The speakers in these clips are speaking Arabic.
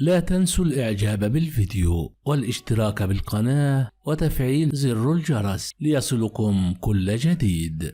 لا تنسوا الإعجاب بالفيديو والاشتراك بالقناة وتفعيل زر الجرس ليصلكم كل جديد.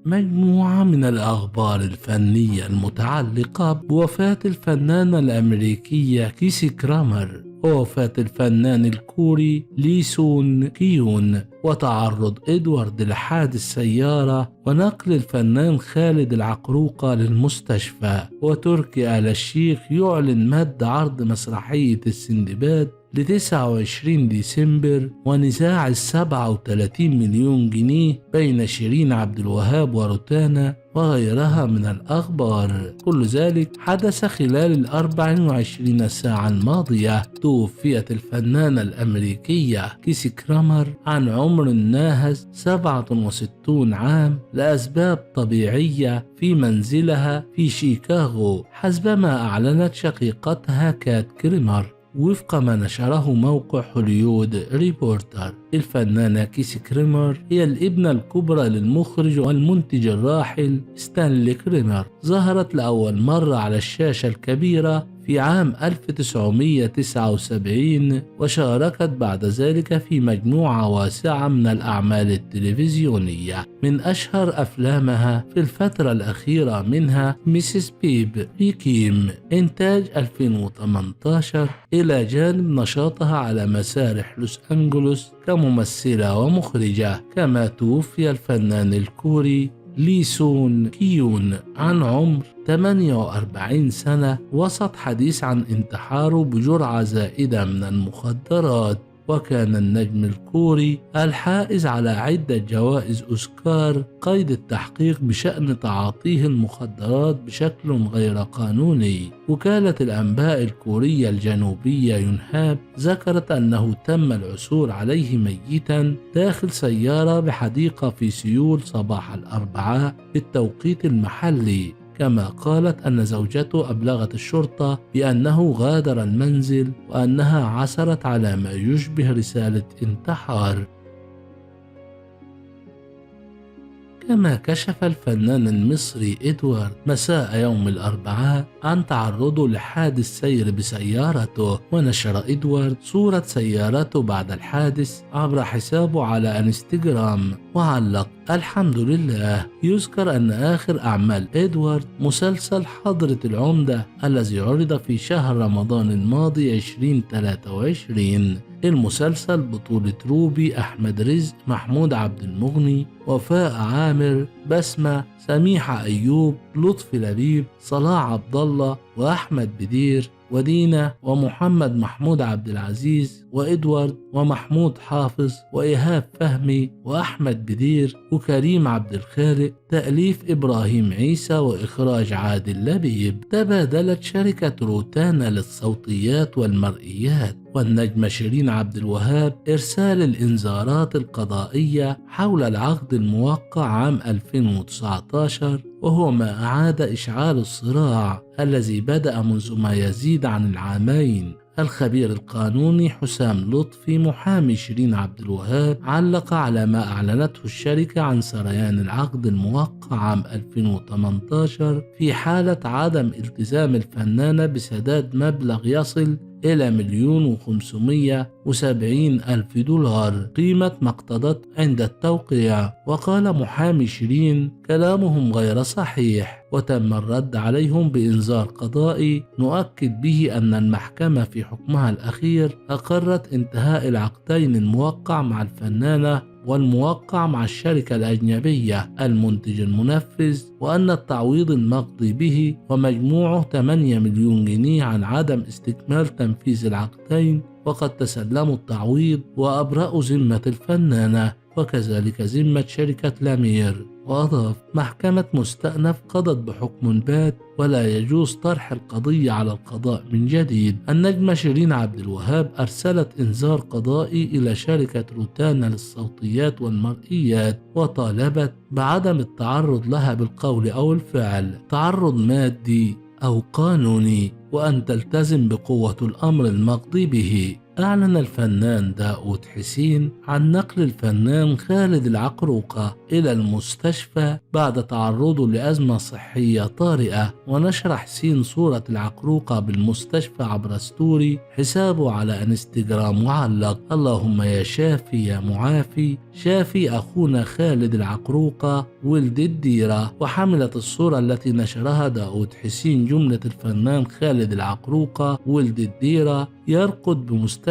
مجموعة من الأخبار الفنية المتعلقة بوفاة الفنانة الأمريكية كيسي كرامر ووفاة الفنان الكوري لي سون كيون وتعرض إدوارد لحادث سيارة ونقل الفنان خالد العقروقة للمستشفى. وتركي آل الشيخ يعلن مد عرض مسرحية السندباد ل29 ديسمبر ونزاع 37 مليون جنيه بين شيرين عبد الوهاب وروتانا وغيرها من الأخبار. كل ذلك حدث خلال 24 ساعة الماضية. توفيت الفنانة الأمريكية كيسي كرامر عن عمر ناهز 67 عام لأسباب طبيعية في منزلها في شيكاغو حسبما أعلنت شقيقتها كات كريمر وفق ما نشره موقع هوليوود ريبورتر. الفنانة كيسي كريمر هي الابنة الكبرى للمخرج والمنتج الراحل ستانلي كريمر. ظهرت لأول مرة على الشاشة الكبيرة في عام 1979 وشاركت بعد ذلك في مجموعة واسعة من الأعمال التلفزيونية. من أشهر أفلامها في الفترة الأخيرة منها ميسيس بيب ريكيم إنتاج 2018 إلى جانب نشاطها على مسارح لوس أنجلوس كممثلة ومخرجة. كما توفي الفنان الكوري لي سون كيون عن عمر 48 سنة وسط حديث عن انتحاره بجرعة زائدة من المخدرات. وكان النجم الكوري الحائز على عدة جوائز أوسكار قيد التحقيق بشأن تعاطيه المخدرات بشكل غير قانوني. وكالة الأنباء الكورية الجنوبية يونهاب ذكرت أنه تم العثور عليه ميتا داخل سيارة بحديقة في سيول صباح الأربعاء بالتوقيت المحلي. كما قالت أن زوجته أبلغت الشرطة بأنه غادر المنزل وأنها عثرت على ما يشبه رسالة انتحار. كما كشف الفنان المصري إدوارد مساء يوم الأربعاء عن تعرضه لحادث سير بسيارته. ونشر إدوارد صورة سيارته بعد الحادث عبر حسابه على انستغرام وعلق: الحمد لله. يذكر أن آخر أعمال إدوارد مسلسل حضرة العمدة الذي عرض في شهر رمضان الماضي 2023. المسلسل بطولة روبي، أحمد رزق، محمود عبد المغني، وفاء عامر، بسمة، سميحة أيوب، لطفي لبيب، صلاح عبد الله، وأحمد بدير، ودينا، ومحمد محمود عبد العزيز، وإدوارد، ومحمود حافظ، وإيهاب فهمي، وأحمد بدير، وكريم عبد الخالق. تأليف إبراهيم عيسى وإخراج عادل لبيب. تبادلت شركة روتانا للصوتيات والمرئيات والنجمة شيرين عبد الوهاب إرسال الإنذارات القضائية حول العقد الموقع عام 2019، وهو ما أعاد إشعال الصراع الذي بدأ منذ ما يزيد عن العامين. الخبير القانوني حسام لطفي محامي شيرين عبد الوهاب علق على ما أعلنته الشركة عن سريان العقد الموقع عام 2018 في حالة عدم التزام الفنانة بسداد مبلغ يصل إلى 1,570,000 دولار قيمة ما اقتضت عند التوقيع. وقال محامي شيرين: كلامهم غير صحيح، وتم الرد عليهم بإنذار قضائي نؤكد به أن المحكمة في حكمها الأخير أقرت انتهاء العقدين الموقع مع الفنانة والموقع مع الشركة الأجنبية المنتج المنفذ، وأن التعويض المقضي به ومجموعه 8 مليون جنيه عن عدم استكمال تنفيذ العقدين وقد تسلموا التعويض وأبرأوا ذمة الفنانة وكذلك ذمة شركة لامير. وأضاف: محكمة مستأنف قضت بحكم بات ولا يجوز طرح القضية على القضاء من جديد. النجمة شيرين عبد الوهاب أرسلت إنذار قضائي إلى شركة روتانا للصوتيات والمرئيات وطالبت بعدم التعرض لها بالقول أو الفعل تعرض مادي أو قانوني، وأن تلتزم بقوة الأمر المقضي به. أعلن الفنان داود حسين عن نقل الفنان خالد العقروقة إلى المستشفى بعد تعرضه لأزمة صحية طارئة. ونشر حسين صورة العقروقة بالمستشفى عبر ستوري حسابه على انستجرام وعلق: اللهم يا شافي يا معافي، شافي أخونا خالد العقروقة ولد الديرة. وحملت الصورة التي نشرها داود حسين جملة الفنان خالد العقروقة ولد الديرة يرقد بمستشفى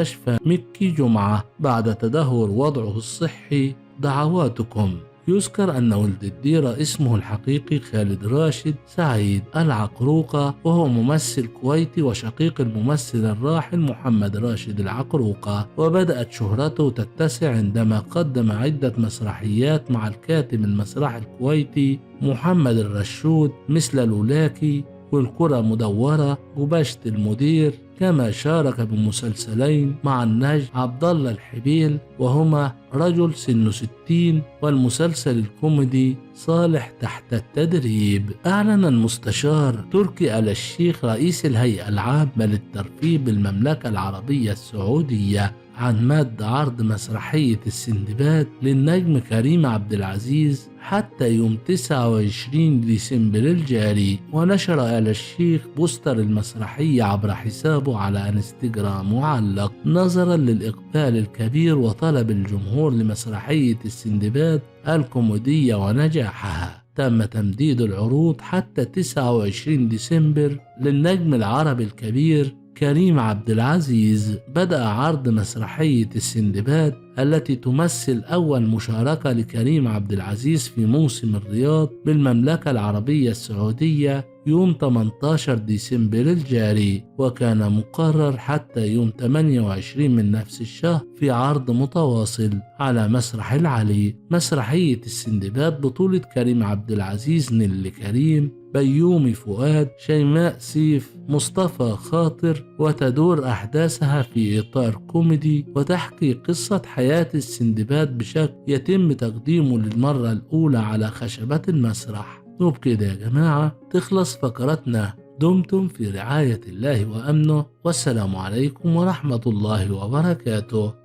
مكي جمعة بعد تدهور وضعه الصحي، دعواتكم. يذكر أن ولد الديرة اسمه الحقيقي خالد راشد سعيد العقروقة، وهو ممثل كويتي وشقيق الممثل الراحل محمد راشد العقروقة. وبدأت شهرته تتسع عندما قدم عدة مسرحيات مع الكاتب المسرحي الكويتي محمد الرشود مثل لولاكي والكرة مدورة وباشة المدير. كما شارك بمسلسلين مع النجم عبد الله الحبيل وهما رجل سنه 60 والمسلسل الكوميدي صالح تحت التدريب. أعلن المستشار تركي آل الشيخ رئيس الهيئة العامة للترفيه بالمملكة العربية السعودية عن مد عرض مسرحية السندباد للنجم كريم عبد العزيز حتى يوم 29 ديسمبر الجاري. ونشر آل الشيخ بوستر المسرحية عبر حسابه على انستجرام وعلق: نظرا للإقبال الكبير وطلب الجمهور لمسرحية السندباد الكوميدية ونجاحها، تم تمديد العروض حتى 29 ديسمبر للنجم العربي الكبير كريم عبد العزيز. بدأ عرض مسرحية السندباد التي تمثل أول مشاركة لكريم عبد العزيز في موسم الرياض بالمملكة العربية السعودية يوم 18 ديسمبر الجاري، وكان مقرر حتى يوم 28 من نفس الشهر في عرض متواصل على مسرح العلي. مسرحية السندباد بطولة كريم عبد العزيز، نيللي كريم، بيومي فؤاد، شيماء سيف، مصطفى خاطر، وتدور أحداثها في إطار كوميدي وتحكي قصة حياة السندباد بشكل يتم تقديمه للمرة الأولى على خشبة المسرح. وبكده يا جماعة تخلص فقرتنا. دمتم في رعاية الله وأمنه، والسلام عليكم ورحمة الله وبركاته.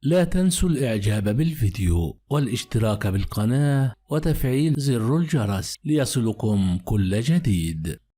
لا تنسوا الإعجاب بالفيديو والاشتراك بالقناة وتفعيل زر الجرس ليصلكم كل جديد.